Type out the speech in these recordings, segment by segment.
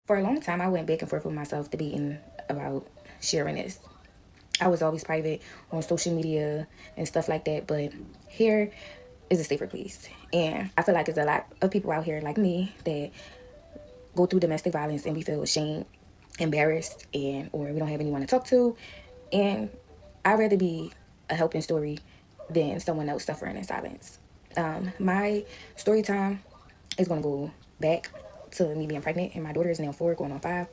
For a long time, I went back and forth with myself debating about sharing this. I was always private on social media and stuff like that, but here is a safer place. And I feel like there's a lot of people out here like me that go through domestic violence and we feel ashamed, embarrassed, and or we don't have anyone to talk to. And I'd rather be a helping story than someone else suffering in silence. My story time is gonna go back to me being pregnant, and my daughter is now 4, going on 5.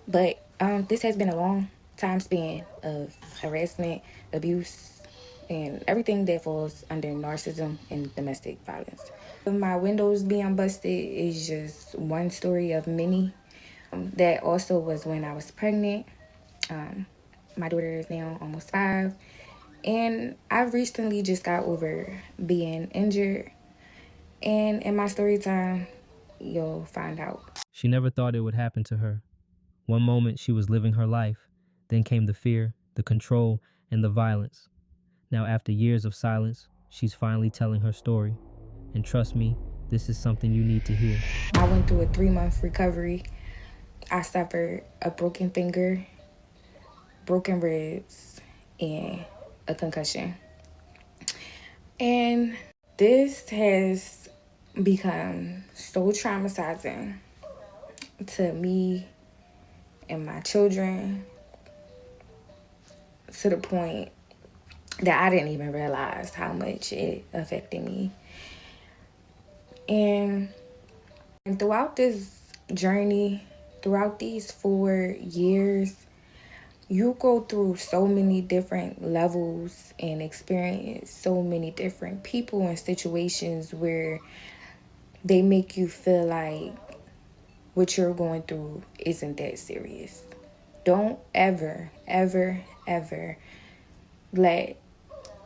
But this has been a long time span of harassment, abuse, and everything that falls under narcissism and domestic violence. My windows being busted is just one story of many. That also was when I was pregnant. My daughter is now almost 5. And I've recently just got over being injured. And in my story time, you'll find out. She never thought it would happen to her. One moment she was living her life, then came the fear, the control, and the violence. Now, after years of silence, she's finally telling her story. And trust me, this is something you need to hear. I went through a 3-month recovery. I suffered a broken finger, broken ribs, and a concussion. And this has become so traumatizing to me and my children, to the point that I didn't even realize how much it affected me. And throughout this journey, throughout these 4 years, you go through so many different levels and experience so many different people and situations where they make you feel like what you're going through isn't that serious. Don't ever, ever, ever let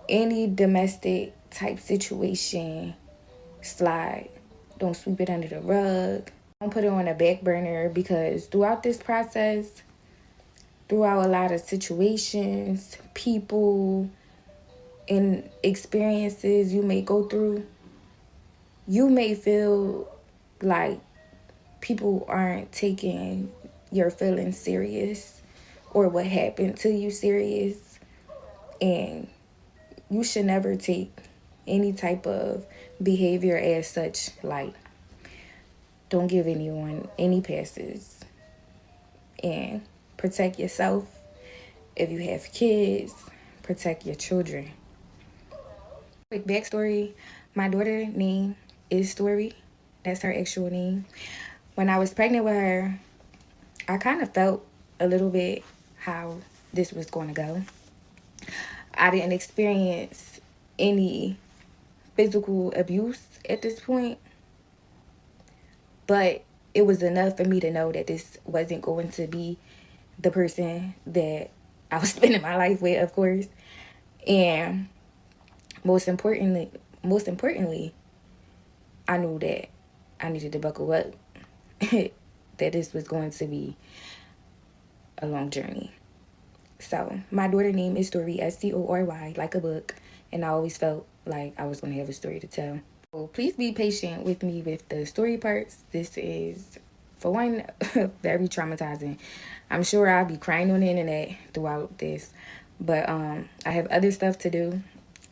any domestic type situation slide. Don't sweep it under the rug. Don't put it on a back burner, because throughout this process, throughout a lot of situations, people, and experiences you may go through, you may feel like people aren't taking your feelings serious or what happened to you serious. And you should never take any type of behavior as such light. Don't give anyone any passes. And protect yourself. If you have kids, protect your children. Quick backstory, my daughter's name is Story. That's her actual name. When I was pregnant with her, I kind of felt a little bit how this was going to go. I didn't experience any physical abuse at this point, but it was enough for me to know that this wasn't going to be the person that I was spending my life with, of course. And most importantly, I knew that I needed to buckle up, that this was going to be a long journey. So my daughter's name is Story, Story, like a book. And I always felt like I was going to have a story to tell. So please be patient with me with the story parts. This is, for one, very traumatizing. I'm sure I'll be crying on the internet throughout this. But I have other stuff to do.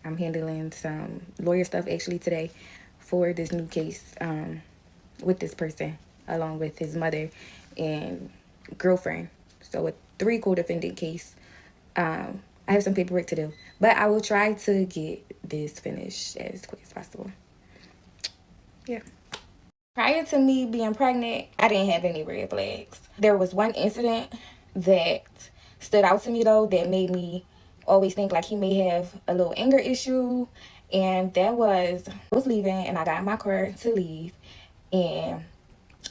I'm handling some lawyer stuff actually today for this new case with this person, along with his mother and girlfriend. So a 3 co-defendant case. I have some paperwork to do, but I will try to get this finished as quick as possible. Yeah. Prior to me being pregnant, I didn't have any red flags. There was one incident that stood out to me, though, that made me always think like he may have a little anger issue. And that was, I was leaving and I got in my car to leave, and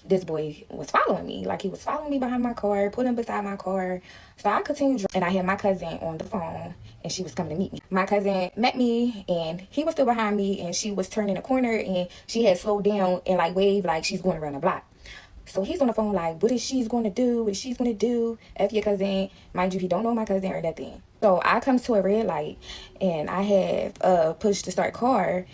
this boy was following me. Like, he was following me behind my car, put him beside my car. So I continued, and I had my cousin on the phone, and she was coming to meet me. My cousin met me, and he was still behind me, and she was turning a corner, and she had slowed down and like waved like she's going around the block. So he's on the phone like, what is she's going to do? What is she's going to do? F your cousin. Mind you, he don't know my cousin or nothing. So I come to a red light, and I have pushed to start car,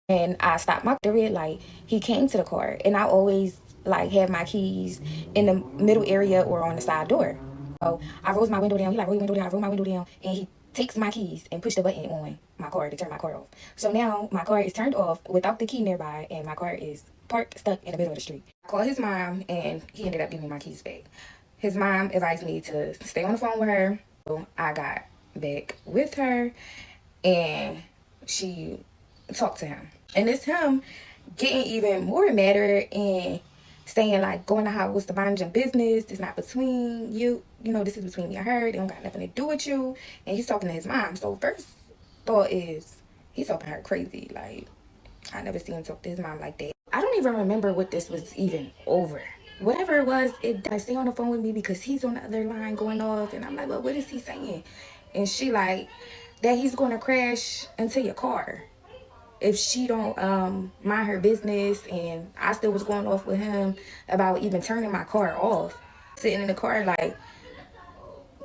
and I stopped the red light. He came to the car, and I always like have my keys in the middle area or on the side door. So I rolls my window down. He like roll your window down. I roll my window down, and he takes my keys and push the button on my car to turn my car off. So now my car is turned off without the key nearby, and my car is parked stuck in the middle of the street. I called his mom, and he ended up giving me my keys back. His mom advised me to stay on the phone with her. So I got back with her, and she talked to him. And it's him getting even more madder and saying like, go in the house to mind your business. It's not between you. You know, this is between me and her. They don't got nothing to do with you. And he's talking to his mom. So first thought is he's talking her crazy. Like, I never seen him talk to his mom like that. I don't even remember what this was even over. Whatever it was, it stay on the phone with me because he's on the other line going off. And I'm like, well, what is he saying? And she like, that he's going to crash into your car if she don't mind her business. And I still was going off with him about even turning my car off, sitting in the car like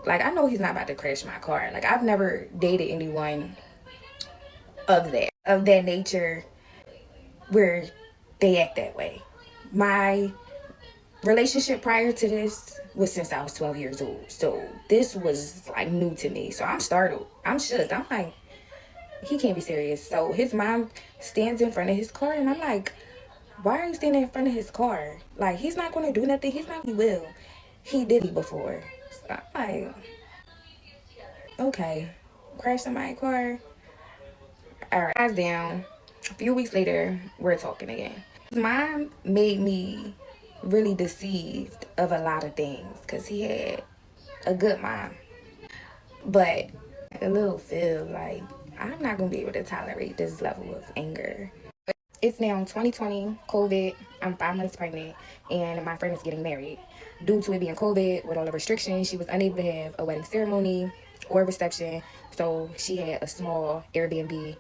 I know he's not about to crash my car. Like I've never dated anyone of that nature where they act that way. My relationship prior to this was since I was 12 years old, so this was like new to me. So I'm startled, I'm shook, I'm like, he can't be serious. So his mom stands in front of his car, and I'm like, why are you standing in front of his car? Like, he's not going to do nothing. He will. He did it before. So I'm like, okay, crash somebody's car. All right, eyes down. A few weeks later, we're talking again. His mom made me really deceived of a lot of things because he had a good mom. But a little feel like I'm not going to be able to tolerate this level of anger. It's now 2020, COVID. I'm 5 months pregnant, and my friend is getting married. Due to it being COVID, with all the restrictions, she was unable to have a wedding ceremony or a reception, so she had a small Airbnb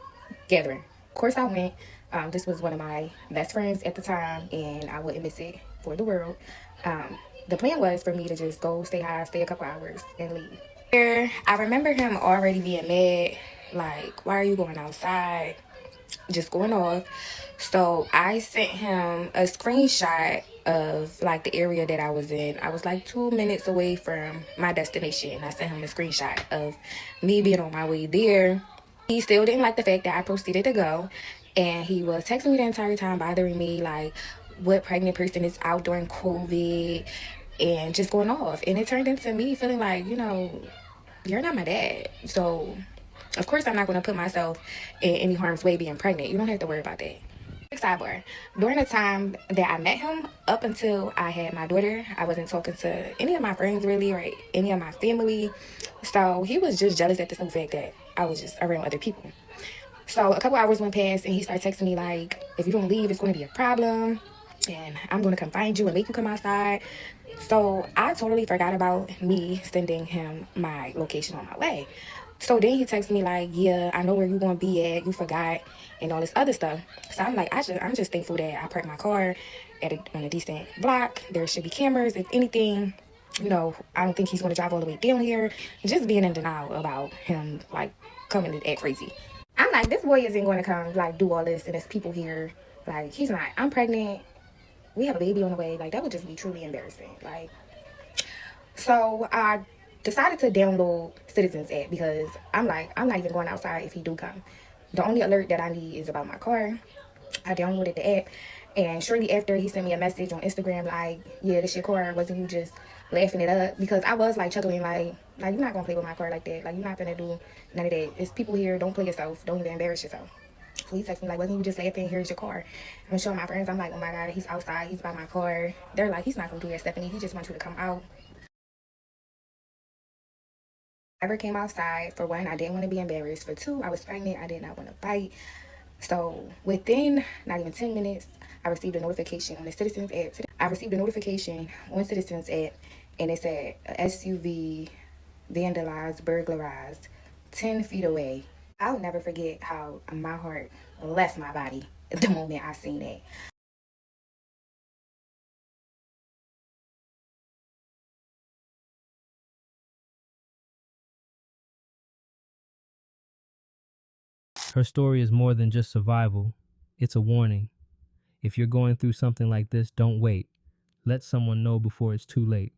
gathering. Of course, I went. This was one of my best friends at the time, and I wouldn't miss it for the world. The plan was for me to just go stay high, stay a couple hours, and leave. I remember him already being mad, like, why are you going outside? Just going off. So I sent him a screenshot of like the area that I was in. I was like 2 minutes away from my destination. I sent him a screenshot of me being on my way there. He still didn't like the fact that I proceeded to go, and he was texting me the entire time, bothering me like, what pregnant person is out during COVID, and just going off. And it turned into me feeling like, you're not my dad. So of course, I'm not going to put myself in any harm's way being pregnant. You don't have to worry about that. Sidebar. During the time that I met him, up until I had my daughter, I wasn't talking to any of my friends really or any of my family. So he was just jealous at the simple fact that I was just around other people. So a couple hours went past, and he started texting me like, if you don't leave, it's going to be a problem, and I'm going to come find you and make you come outside. So I totally forgot about me sending him my location on my way. So then he texted me like, yeah, I know where you gonna be at. You forgot, and all this other stuff. So I'm like, I'm just thankful that I parked my car on a decent block. There should be cameras. If anything, I don't think he's gonna drive all the way down here. Just being in denial about him like coming to act crazy. I'm like, this boy isn't going to come like do all this, and there's people here. Like, he's not. I'm pregnant. We have a baby on the way. Like, that would just be truly embarrassing. Like, so I decided to download Citizens app because I'm like, I'm not even going outside if he do come. The only alert that I need is about my car. I downloaded the app, and shortly after he sent me a message on Instagram like, yeah, this your car, wasn't you just laughing it up? Because I was like chuckling like you're not gonna play with my car like that. Like, you're not gonna do none of that. It's people here, don't play yourself, don't even embarrass yourself. So he texted me like, wasn't you just laughing? Here's your car. I'm showing my friends. I'm like, oh my god, he's outside, he's by my car. They're like, he's not gonna do that, Stephanie, he just wants you to come out. I never came outside. For one, I didn't want to be embarrassed. For two, I was pregnant, I did not want to fight. So within not even 10 minutes, I received a notification on the Citizens app. I received a notification on Citizens app, and it said SUV vandalized, burglarized, 10 feet away. I'll never forget how my heart left my body the moment I seen that. Her story is more than just survival, it's a warning. If you're going through something like this, don't wait. Let someone know before it's too late.